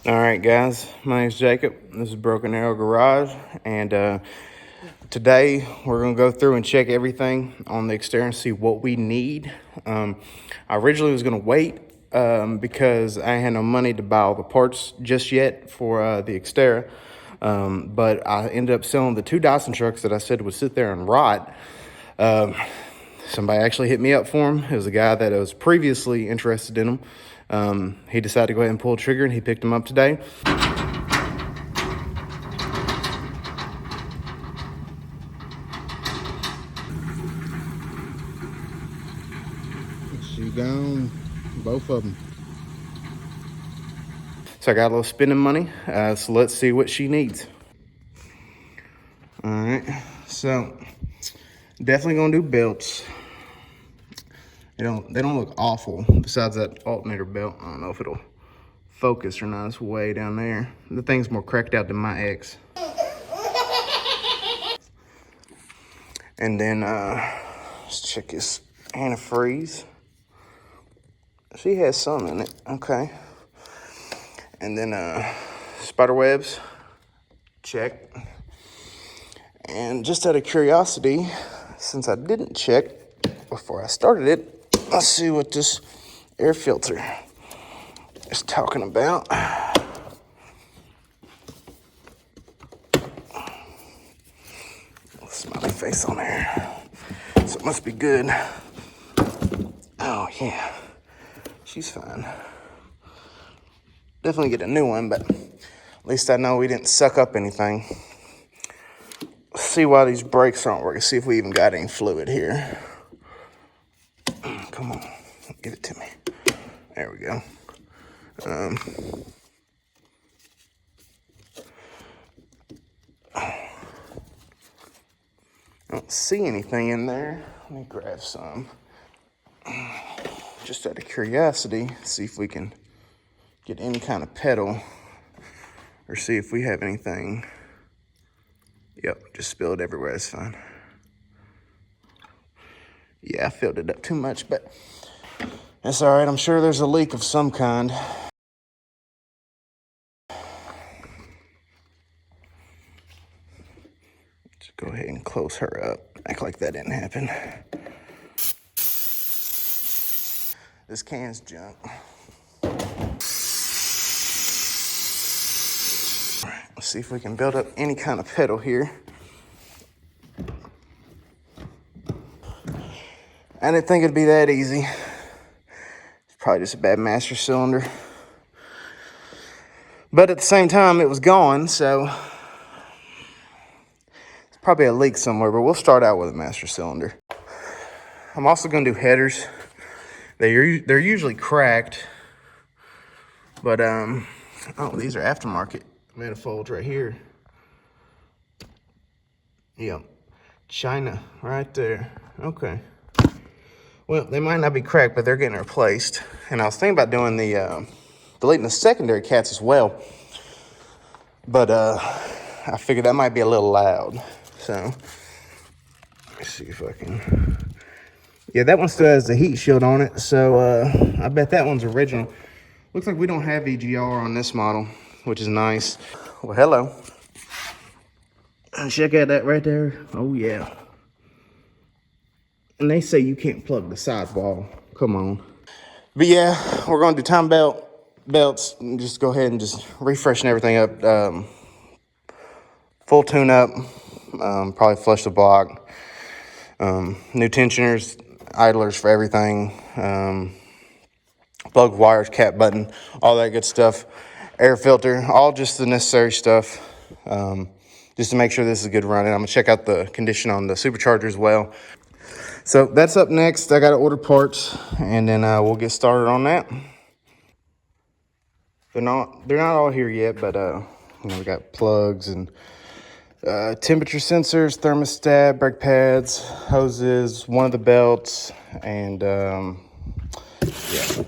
All right, guys, my name's Jacob. This is Broken Arrow Garage, and today we're going to go through and check everything on the Xterra and see what we need. I originally was going to wait because I had no money to buy all the parts just yet for the Xterra, but I ended up selling the two Datsun trucks that I said would sit there and rot. Somebody actually hit me up for them. It was a guy that was previously interested in them. He decided to go ahead and pull the trigger, and he picked them up today. She gone, both of them. So I got a little spending money, so let's see what she needs. All right, so definitely gonna do belts. They don't look awful. Besides that alternator belt, I don't know if it'll focus or not. It's way down there. The thing's more cracked out than my X. And then let's check this antifreeze. She has some in it, okay. And then spider webs, check. And just out of curiosity, since I didn't check before I started it, let's see what this air filter is talking about. Smiley face on there, so it must be good. Oh yeah, she's fine. Definitely get a new one, but at least I know we didn't suck up anything. Let's see why these brakes aren't working. See if we even got any fluid here. Come on, give it to me. There we go. I don't see anything in there. Let me grab some. Just out of curiosity, see if we can get any kind of pedal or see if we have anything. Yep, just spilled everywhere, it's fine. Yeah, I filled it up too much, but that's all right. I'm sure there's a leak of some kind. Just go ahead and close her up. Act like that didn't happen. This can's junk. All right, let's see if we can build up any kind of pedal here. I didn't think it'd be that easy. It's probably just a bad master cylinder. But at the same time, it was gone, so it's probably a leak somewhere, but we'll start out with a master cylinder. I'm also gonna do headers. They're usually cracked, but oh, these are aftermarket manifolds right here. Yep, China right there. Okay. Well, they might not be cracked, but they're getting replaced. And I was thinking about doing deleting the secondary cats as well, but I figured that might be a little loud. So let's see if I can. Yeah, that one still has the heat shield on it, so I bet that one's original. Looks like we don't have EGR on this model, which is nice. Well, hello. Check out that right there. Oh, yeah. And they say you can't plug the sidewall. Come on. But yeah, we're going to do time belts. And just go ahead and just refreshen everything up. Full tune up. Probably flush the block. New tensioners, idlers for everything. Plug wires, cap button, all that good stuff. Air filter, all just the necessary stuff. Just to make sure this is good running. I'm gonna check out the condition on the supercharger as well. So that's up next. I gotta order parts, and then we'll get started on that. They're not all here yet, but we got plugs and temperature sensors, thermostat, brake pads, hoses, one of the belts, and yeah,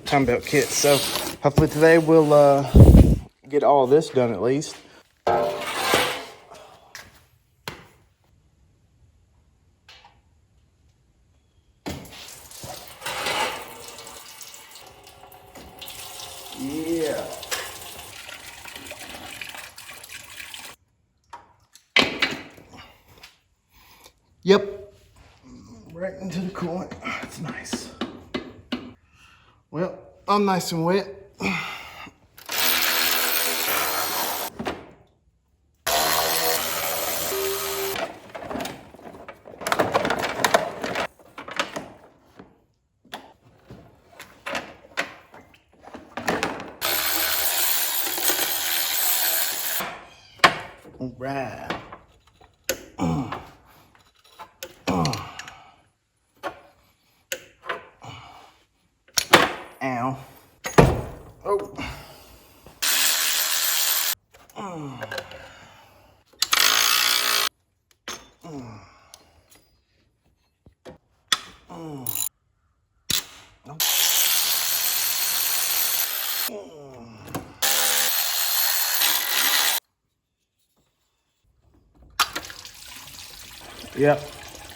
time belt kit. So hopefully today we'll get all this done at least. Yeah. Yep, right into the coolant. That's nice. Well, I'm nice and wet. All right. Ow. Oh. Yep,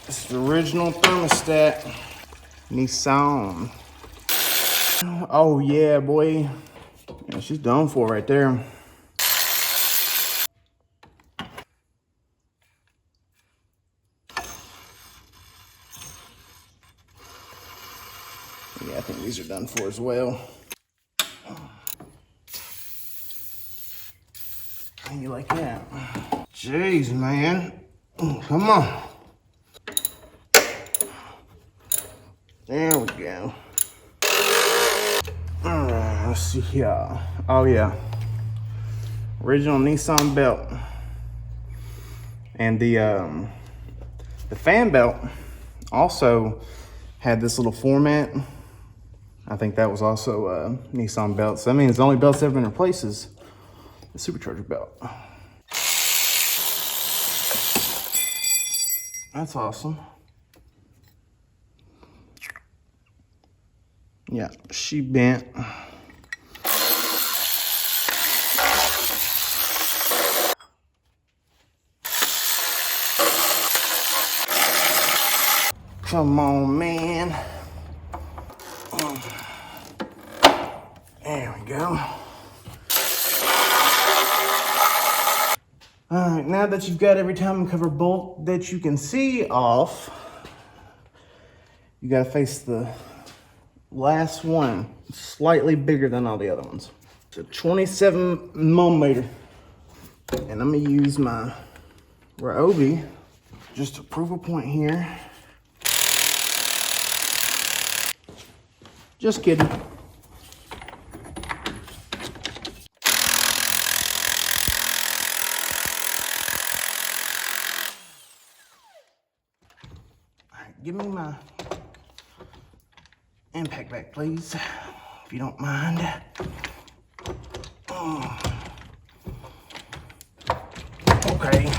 it's the original thermostat. Nissan. Oh yeah, boy. Yeah, she's done for right there. Yeah, I think these are done for as well. How you like that? Jeez, man. Come on. There we go. All right, let's see here. Oh yeah. Original Nissan belt. And the fan belt also had this little format. I think that was also a Nissan belt. So that means the only belts that have been replaced is the supercharger belt. That's awesome. Yeah, she bent. Come on, man. There we go. All right, now that you've got every timing cover bolt that you can see off, you gotta face the last one. It's slightly bigger than all the other ones. It's a 27 millimeter. And I'm gonna use my Ryobi just to prove a point here. Just kidding. Give me my impact back, please, if you don't mind. Okay.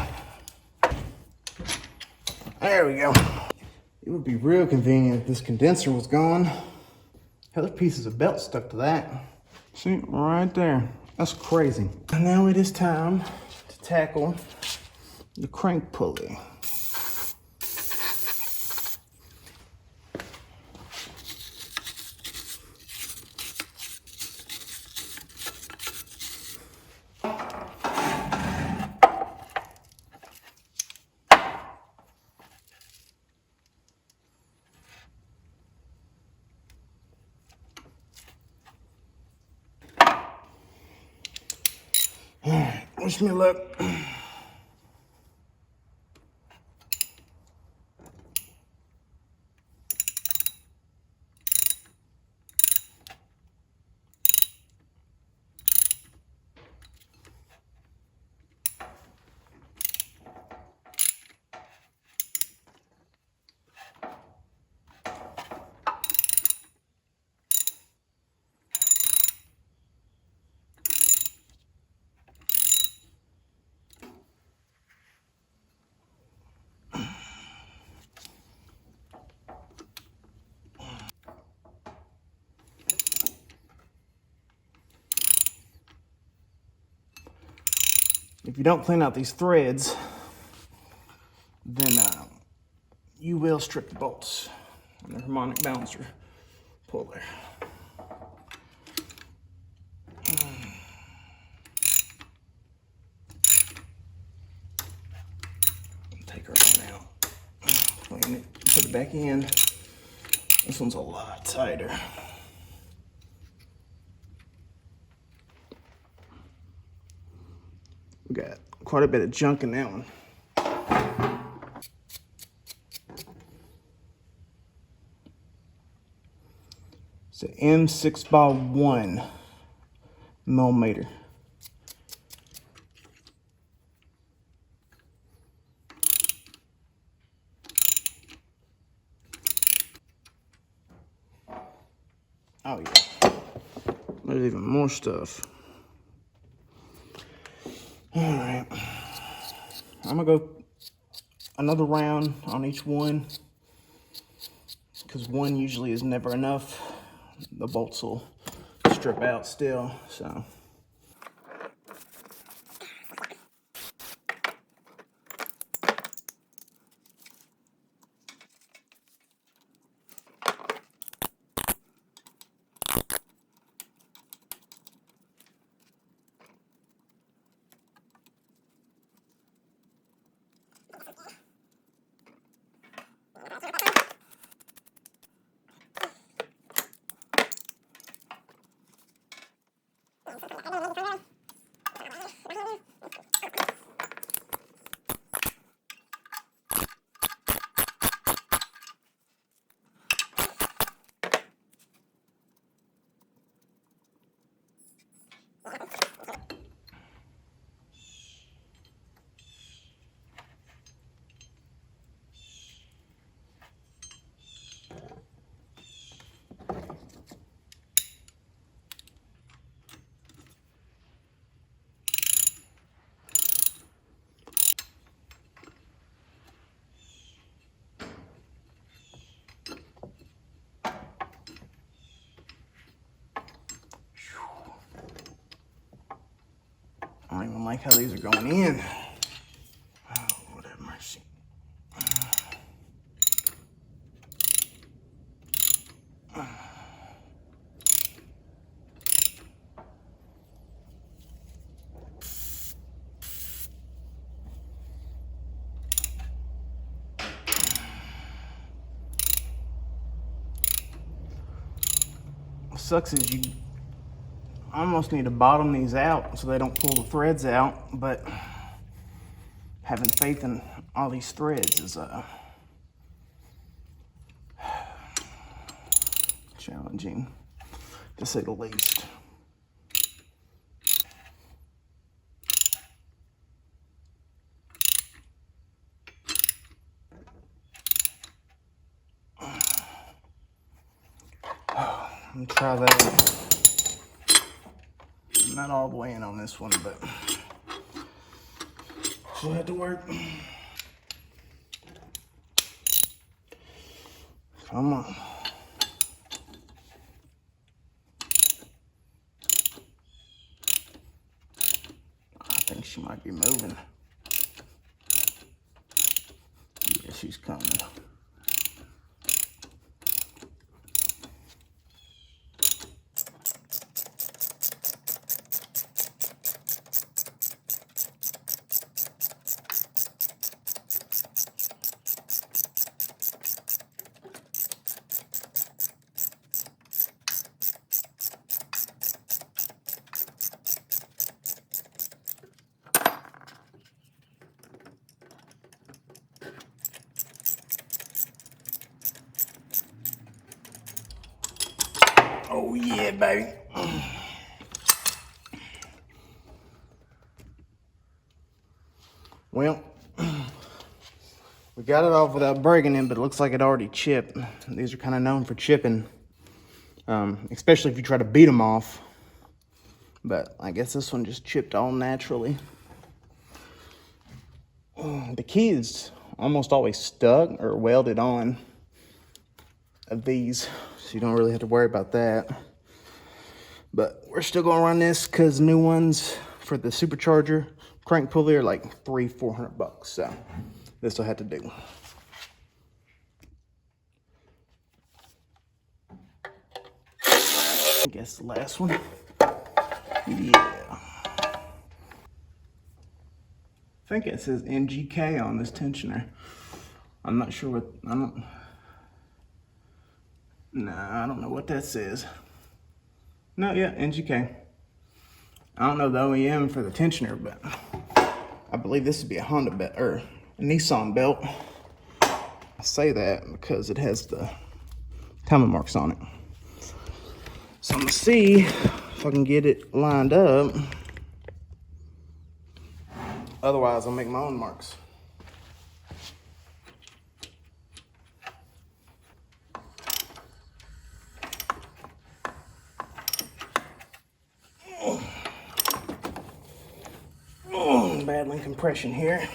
There we go. It would be real convenient if this condenser was gone. Hell, there's pieces of belt stuck to that. See, right there. That's crazy. And now it is time to tackle the crank pulley. All right, wish me luck. If you don't clean out these threads, then you will strip the bolts on the harmonic balancer puller. Take her one out. put it back in. This one's a lot tighter. We got quite a bit of junk in that one. It's an M6x1 millimeter. Oh yeah, there's even more stuff. All right, I'm gonna go another round on each one because one usually is never enough. The bolts will strip out still, so. I don't even like how these are going in. Oh, Lord have mercy. What sucks is you almost need to bottom these out so they don't pull the threads out, but having faith in all these threads is challenging, to say the least. Let me try that. I'm not all the way in on this one, but she'll have to work. Come on. I think she might be moving. Yeah, she's coming. Oh yeah, baby. Well, we got it off without breaking it, but it looks like it already chipped. These are kind of known for chipping, especially if you try to beat them off. But I guess this one just chipped all naturally. The key is almost always stuck or welded on of these, so you don't really have to worry about that. But we're still gonna run this because new ones for the supercharger crank pulley are like $300-400, so this will have to do. I guess the last one. Yeah. I think it says NGK on this tensioner. I'm not sure what, I don't Nah, I don't know what that says. No, yeah, NGK. I don't know the OEM for the tensioner, but I believe this would be a Honda belt or a Nissan belt. I say that because it has the timing marks on it. So I'm gonna see if I can get it lined up. Otherwise, I'll make my own marks. Battling compression here.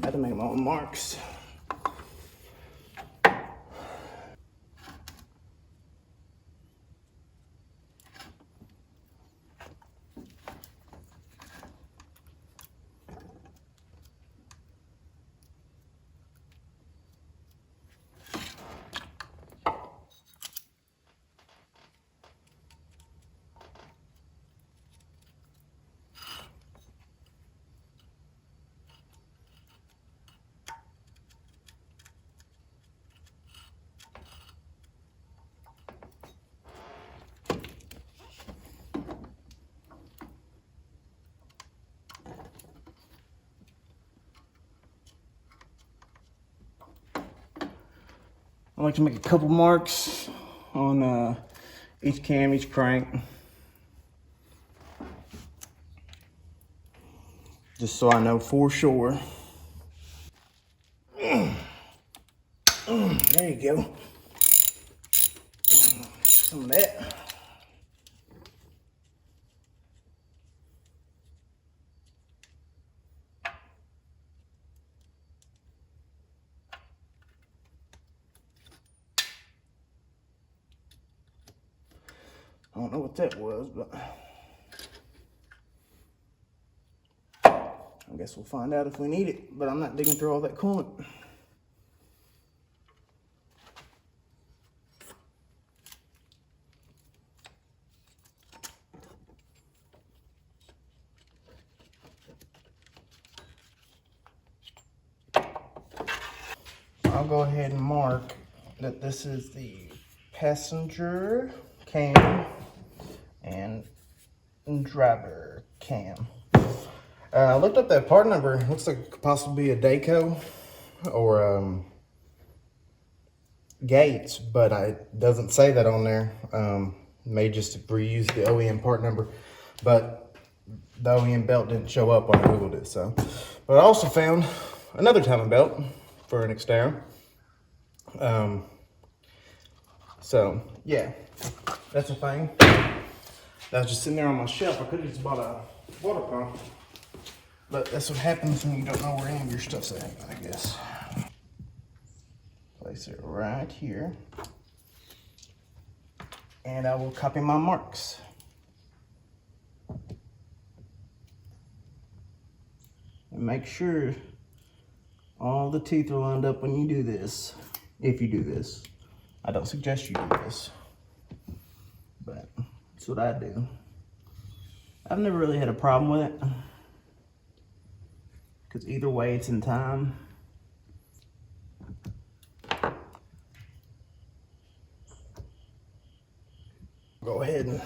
Got to make my own marks. I like to make a couple marks on each cam, each crank. Just so I know for sure. There you go. Some of that. I don't know what that was, but I guess we'll find out if we need it. But I'm not digging through all that coolant. I'll go ahead and mark that this is the passenger cam and driver cam. I looked up that part number. It looks like it could possibly be a Daco or Gates, but it doesn't say that on there. May just reuse the OEM part number, but the OEM belt didn't show up when I Googled it. So, but I also found another timing belt for an Xterra. So yeah, that's a thing. That was just sitting there on my shelf. I could have just bought a water pump, but that's what happens when you don't know where any of your stuff's at, I guess. Place it right here, and I will copy my marks. And make sure all the teeth are lined up when you do this. If you do this, I don't suggest you do this, but that's what I do. I've never really had a problem with it, because either way it's in time. Go ahead and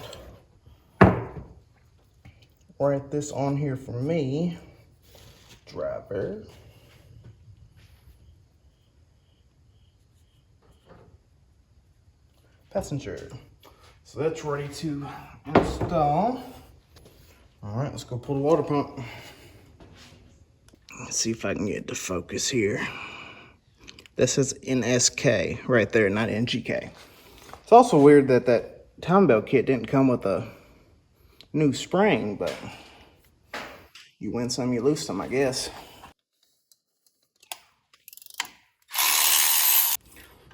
write this on here for me. Driver. Passenger. So that's ready to install. All right, let's go pull the water pump. Let's see if I can get the focus here. This is NSK right there, not NGK. It's also weird that that time belt kit didn't come with a new spring, but you win some, you lose some, I guess.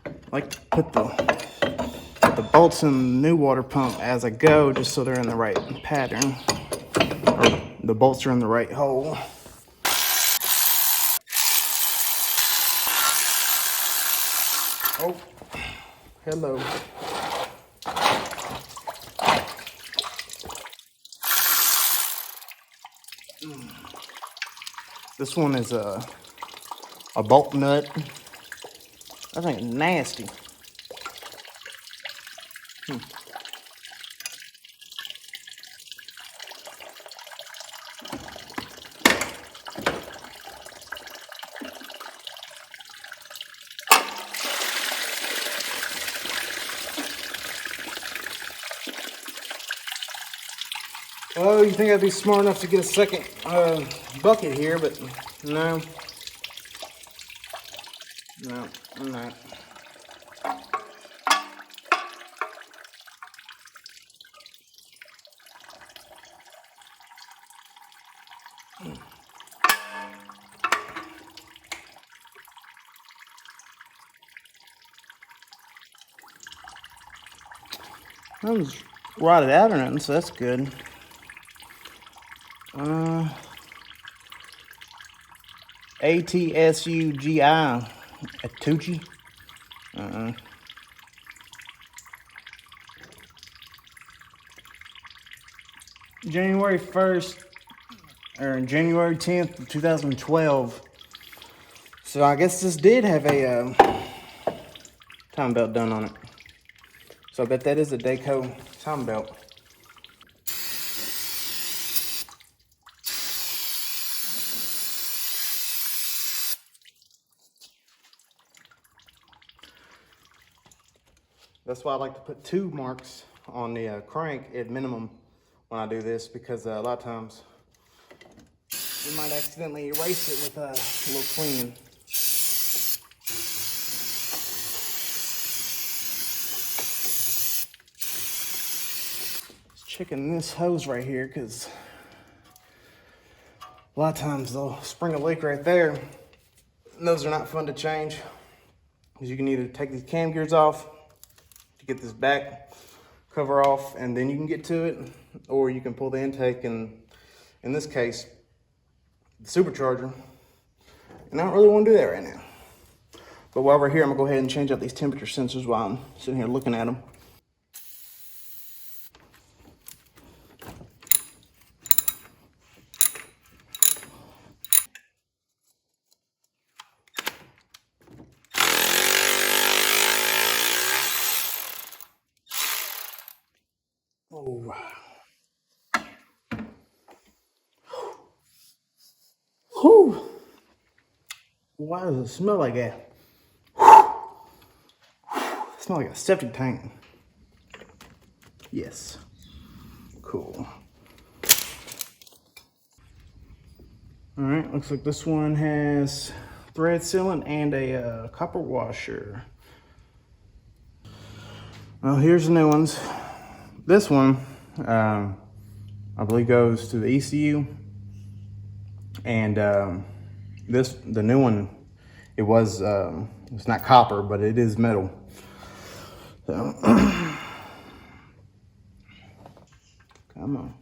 I like to put the bolts in the new water pump as I go, just so they're in the right pattern, or the bolts are in the right hole. Oh, hello. This one is a bolt nut. I think it's nasty. Well, you think I'd be smart enough to get a second bucket here, but no. No, I'm not. That was rotted out or nothing, so that's good. ATSUGI. Atucci? January 1st, or January 10th, 2012. So I guess this did have a time belt done on it. So I bet that is a Dayco time belt. That's why I like to put 2 marks on the crank at minimum when I do this, because a lot of times you might accidentally erase it with a little cleaning. Just checking this hose right here, because a lot of times they'll spring a leak right there. And those are not fun to change, because you can either take these cam gears off to get this back cover off and then you can get to it, or you can pull the intake, and in this case the supercharger, and I don't really want to do that right now. But while we're here, I'm gonna go ahead and change out these temperature sensors while I'm sitting here looking at them. Oh. Whew. Why does it smell like that? It smells like a septic tank. Yes. Cool. All right, looks like this one has thread sealant and a copper washer. Well, here's the new ones. This one, I believe, goes to the ECU, and the new one, it's not copper, but it is metal. So, come on.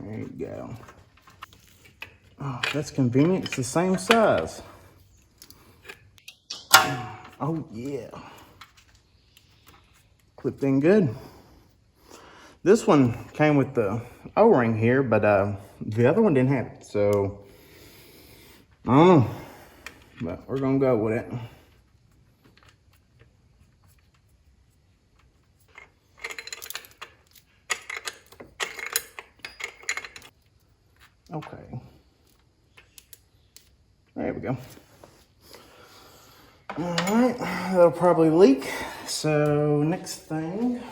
There you go. Oh, that's convenient. It's the same size. Oh yeah. Clipped in good. This one came with the O-ring here, but the other one didn't have it. So I don't know, but we're gonna go with it. Okay. There we go. All right, that'll probably leak. So next thing.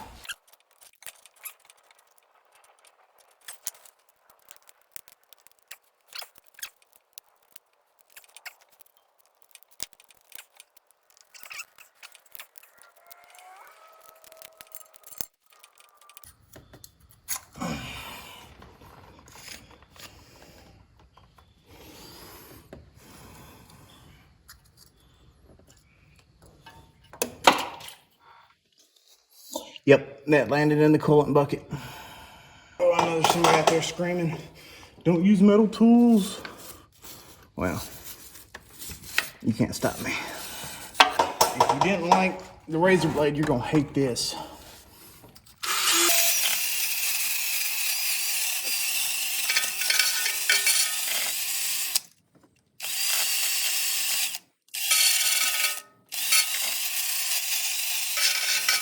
Yep, that landed in the coolant bucket. Oh, I know there's somebody out there screaming, don't use metal tools. Well, you can't stop me. If you didn't like the razor blade, you're gonna hate this.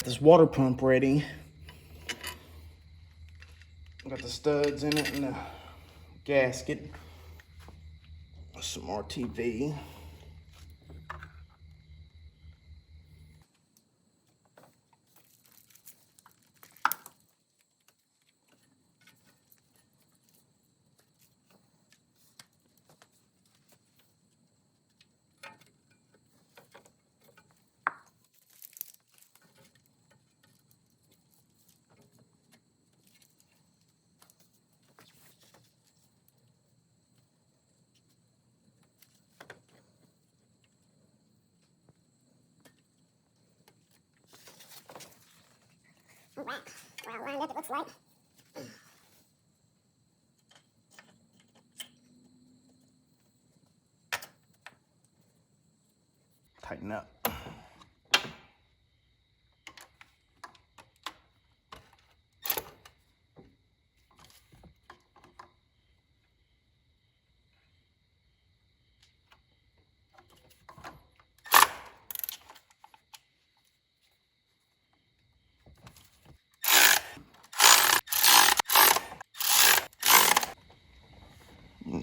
This water pump ready. Got the studs in it and the gasket. Some RTV. Well lined up it looks like. Tighten up.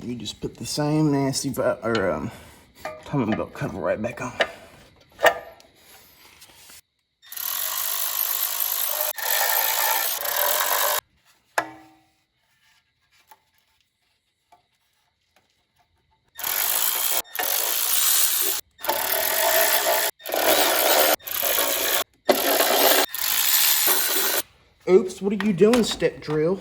You just put the same nasty timing belt cover right back on. Oops, what are you doing, step drill?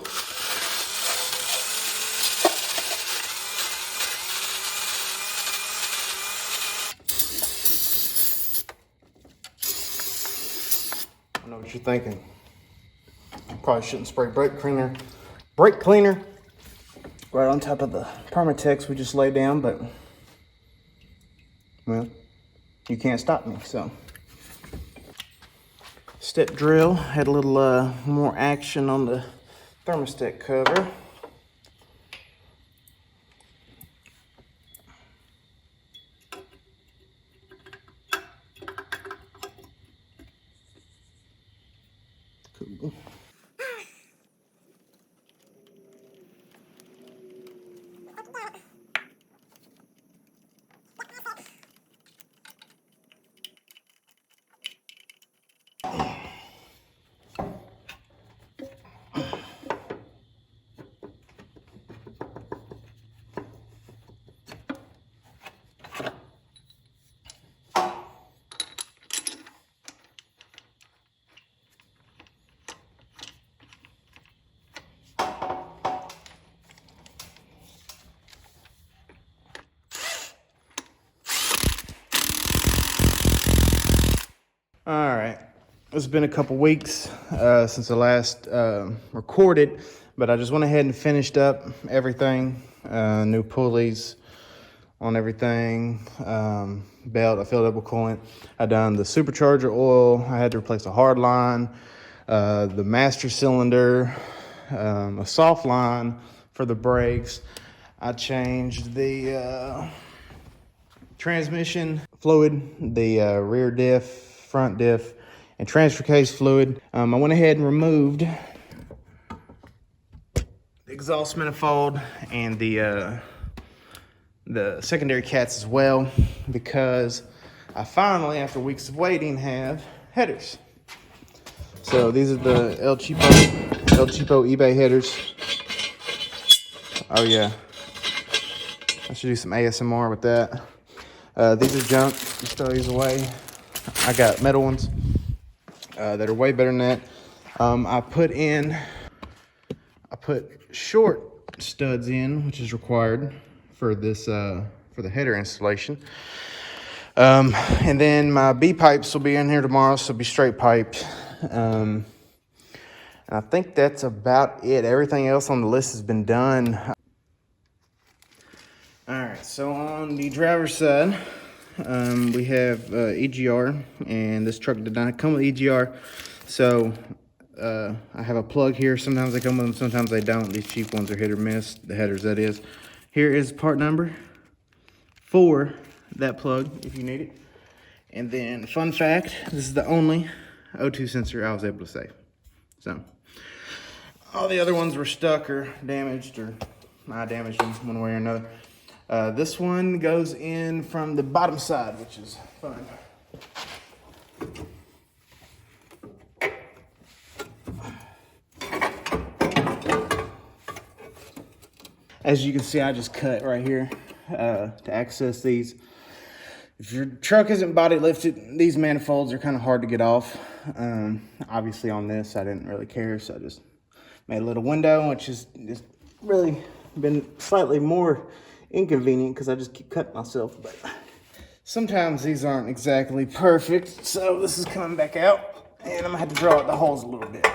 I know what you're thinking. Probably shouldn't spray brake cleaner right on top of the Permatex we just laid down, but well, you can't stop me, so. Step drill had a little more action on the thermostat cover. Cool. All right, it's been a couple weeks since I last recorded, but I just went ahead and finished up everything. New pulleys on everything, belt, I filled up with coolant. I done the supercharger oil. I had to replace a hard line, the master cylinder, a soft line for the brakes. I changed the transmission fluid, the rear diff, front diff, and transfer case fluid. I went ahead and removed the exhaust manifold and the secondary cats as well, because I finally, after weeks of waiting, have headers. So these are the El Cheapo eBay headers. Oh yeah, I should do some ASMR with that. These are junk, just throw these away. I got metal ones that are way better than that. I put short studs in, which is required for this for the header installation. And then my B pipes will be in here tomorrow, so it'll be straight piped. And I think that's about it. Everything else on the list has been done. All right, so on the driver's side, we have EGR, and this truck did not come with EGR, so I have a plug here. Sometimes they come with them, sometimes they don't. These cheap ones are hit or miss, the headers that is. Here is part number for that plug if you need it. And then, fun fact, this is the only O2 sensor I was able to save. So, all the other ones were stuck or damaged, or I damaged them one way or another. This one goes in from the bottom side, which is fun. As you can see, I just cut right here to access these. If your truck isn't body lifted, these manifolds are kind of hard to get off. Obviously on this, I didn't really care, so I just made a little window, which has just really been slightly more inconvenient because I just keep cutting myself. But sometimes these aren't exactly perfect, so this is coming back out, and I'm gonna have to draw out the holes a little bit.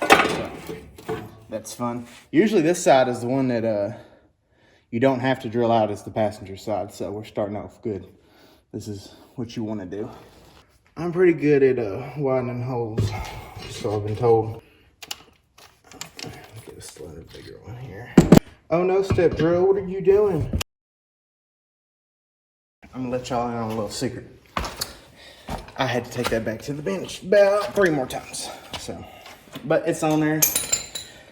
So, that's fun. Usually this side is the one that you don't have to drill out, as the passenger side, so we're starting off good. This is what you want to do. I'm pretty good at widening holes, so I've been told. Get a slightly bigger one here. Oh no, step drill, what are you doing? I'm gonna let y'all in on a little secret. I had to take that back to the bench about 3 more times. So, but it's on there.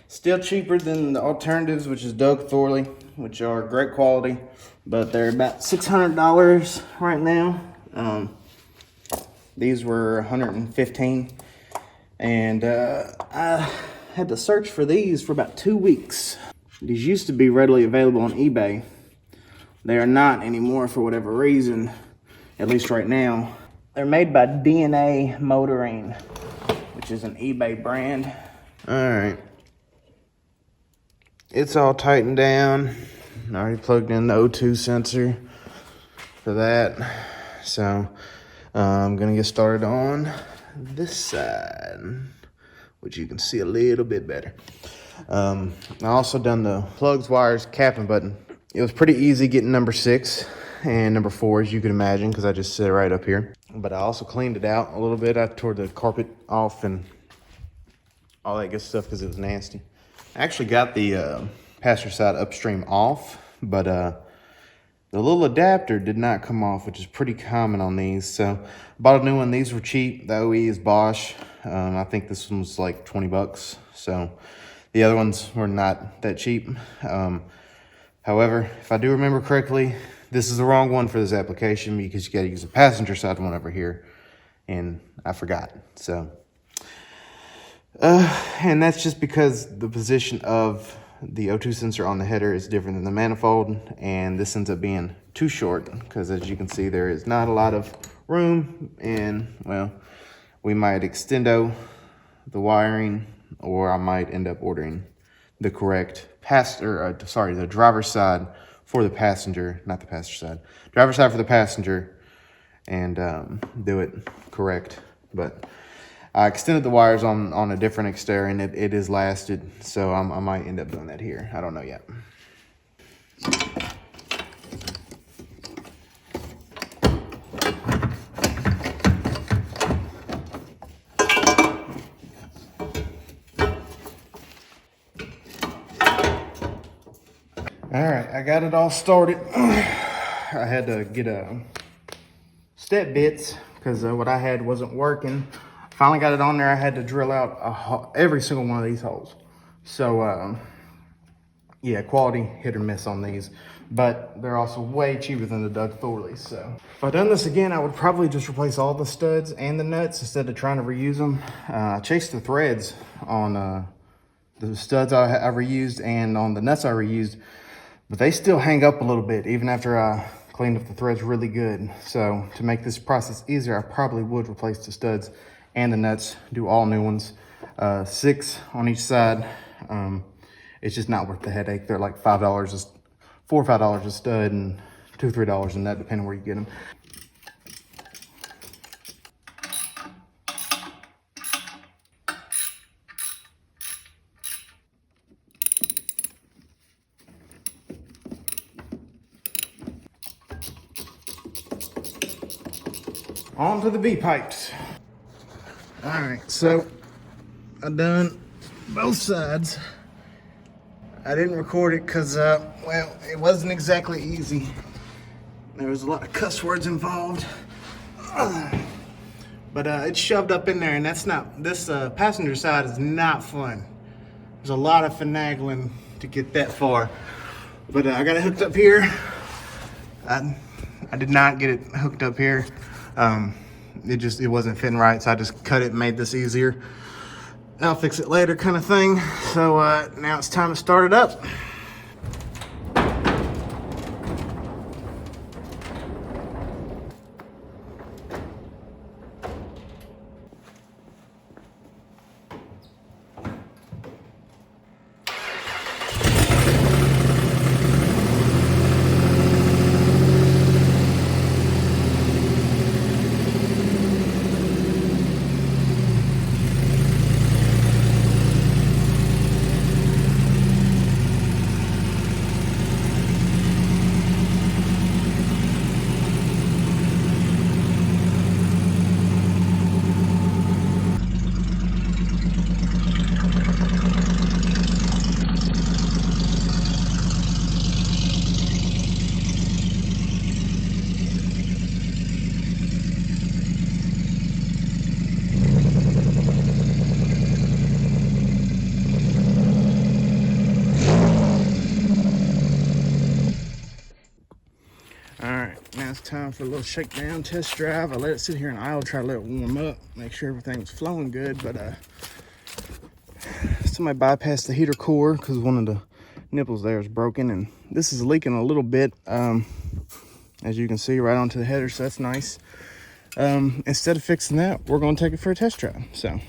Still cheaper than the alternatives, which is Doug Thorley, which are great quality, but they're about $600 right now. These were $115, and I had to search for these for about 2 weeks. These used to be readily available on eBay. They are not anymore for whatever reason, at least right now. They're made by DNA Motoring, which is an eBay brand. All right. It's all tightened down. I already plugged in the O2 sensor for that. So I'm gonna get started on this side, which you can see a little bit better. I also done the plugs, wires, cap, and button. It was pretty easy getting number 6 and number 4, as you can imagine, because I just sit right up here. But I also cleaned it out a little bit. I tore the carpet off and all that good stuff because it was nasty. I actually got the passenger side upstream off, but the little adapter did not come off, which is pretty common on these. So I bought a new one. These were cheap. The OE is Bosch. I think this one was like 20 bucks. So the other ones were not that cheap. However, if I do remember correctly, this is the wrong one for this application because you got to use the passenger side one over here, and I forgot. So, and that's just because the position of the O2 sensor on the header is different than the manifold, and this ends up being too short because, as you can see, there is not a lot of room, and well, we might extendo the wiring, or I might end up ordering the correct the driver's side for the passenger, not the passenger side, driver's side for the passenger, and do it correct. But I extended the wires on a different Xterra, and it is lasted, so I might end up doing that here. I don't know yet. All right, I got it all started. I had to get step bits because what I had wasn't working. Finally got it on there. I had to drill out every single one of these holes. So yeah, quality hit or miss on these, but they're also way cheaper than the Doug Thorley. So if I'd done this again, I would probably just replace all the studs and the nuts instead of trying to reuse them. I chased the threads on the studs I reused and on the nuts I reused, but they still hang up a little bit even after I cleaned up the threads really good. So to make this process easier, I probably would replace the studs and the nuts, do all new ones, 6 on each side. It's just not worth the headache. They're like $5, $4 or $5 a stud, and $2 or $3 a nut, depending where you get them. on to the V-pipes. All right, so I've done both sides. I didn't record it because, well, it wasn't exactly easy. There was a lot of cuss words involved. But it's shoved up in there, and that's not, this passenger side is not fun. There's a lot of finagling to get that far. But I got it hooked up here. I did not get it hooked up here. It wasn't fitting right, so I just cut it and made this easier. I'll fix it later kind of thing. So now it's time to start it up. Now it's time for a little shakedown test drive. I let it sit here in aisle, try to let it warm up, make sure everything was flowing good, but somebody bypassed the heater core because one of the nipples there is broken, and this is leaking a little bit, as you can see, right onto the header, so that's nice. Instead of fixing that, we're going to take it for a test drive. So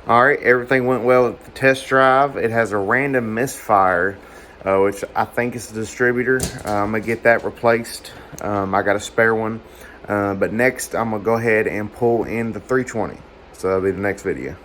all right, everything went well at the test drive. It has a random misfire, which I think is the distributor. I'm gonna get that replaced. I got a spare one, but next I'm gonna go ahead and pull in the 320. So that'll be the next video.